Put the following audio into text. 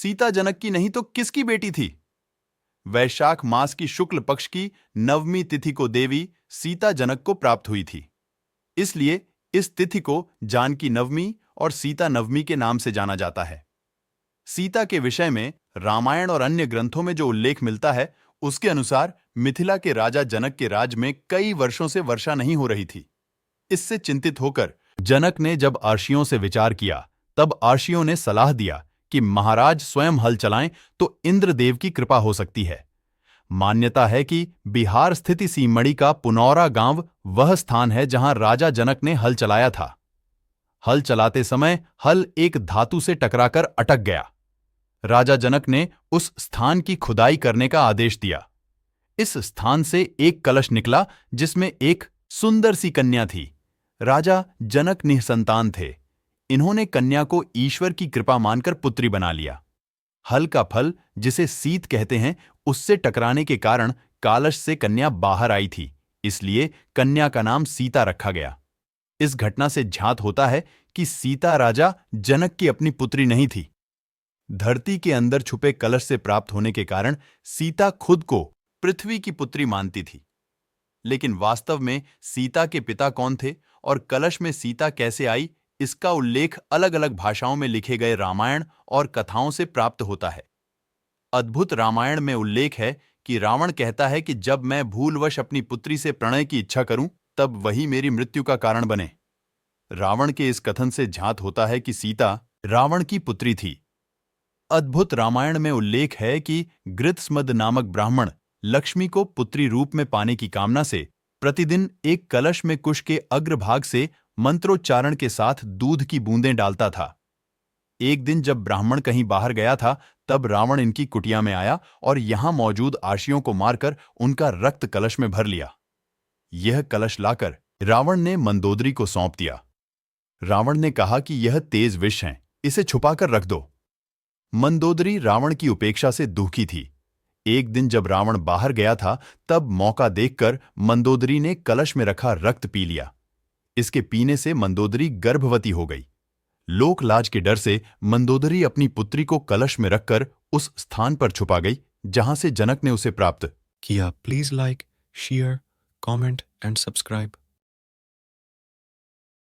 सीता जनक की नहीं तो किसकी बेटी थी? वैशाख मास की शुक्ल पक्ष की नवमी तिथि को देवी सीता जनक को प्राप्त हुई थी। इसलिए इस तिथि को जानकी नवमी और सीता नवमी के नाम से जाना जाता है। सीता के विषय में रामायण और अन्य ग्रंथों में जो उल्लेख मिलता है, उसके अनुसार मिथिला के राजा जनक के राज में कई वर्षों से वर्षा नहीं हो रही थी। इससे चिंतित होकर जनक ने जब अर्षियों से विचार किया, तब अर्षियों ने सलाह दिया कि महाराज स्वयं हल चलाएं तो इंद्रदेव की कृपा हो सकती है। मान्यता है कि बिहार स्थित सीमड़ी का पुनौरा गांव वह स्थान है जहां राजा जनक ने हल चलाया था। हल चलाते समय हल एक धातु से टकराकर अटक गया। राजा जनक ने उस स्थान की खुदाई करने का आदेश दिया। इस स्थान से एक कलश निकला जिसमें एक सुंदर सी कन्या थी। राजा जनक निसंतान थे। इन्होंने कन्या को ईश्वर की कृपा मानकर पुत्री बना लिया। हल का फल, जिसे सीत कहते हैं, उससे टकराने के कारण कलश से कन्या बाहर आई थी, इसलिए कन्या का नाम सीता रखा गया। इस घटना से ज्ञात होता है कि सीता राजा जनक की अपनी पुत्री नहीं थी। धरती के अंदर छुपे कलश से प्राप्त होने के कारण सीता खुद को पृथ्वी की पुत्री मानती थी। लेकिन वास्तव में सीता के पिता कौन थे और कलश में सीता कैसे आई, इसका उल्लेख अलग अलग भाषाओं में लिखे गए रामायण और कथाओं से प्राप्त होता है। अद्भुत रामायण में उल्लेख है कि रावण कहता है कि जब मैं भूलवश अपनी पुत्री से प्रणय की इच्छा करूं, तब वही मेरी मृत्यु का कारण बने। रावण के इस कथन से ज्ञात होता है कि सीता रावण की पुत्री थी। अद्भुत रामायण में उल्लेख है कि गृत्समद नामक ब्राह्मण लक्ष्मी को पुत्री रूप में पाने की कामना से प्रतिदिन एक कलश में कुश के अग्रभाग से मंत्रोच्चारण के साथ दूध की बूंदें डालता था। एक दिन जब ब्राह्मण कहीं बाहर गया था, तब रावण इनकी कुटिया में आया और यहां मौजूद आर्षियों को मारकर उनका रक्त कलश में भर लिया। यह कलश लाकर रावण ने मंदोदरी को सौंप दिया। रावण ने कहा कि यह तेज विष है, इसे छुपाकर रख दो। मंदोदरी रावण की उपेक्षा से दुखी थी। एक दिन जब रावण बाहर गया था, तब मौका देखकर मंदोदरी ने कलश में रखा रक्त पी लिया। इसके पीने से मंदोदरी गर्भवती हो गई। लोक लाज के डर से मंदोदरी अपनी पुत्री को कलश में रखकर उस स्थान पर छुपा गई जहां से जनक ने उसे प्राप्त किया। Please like, share, comment and subscribe.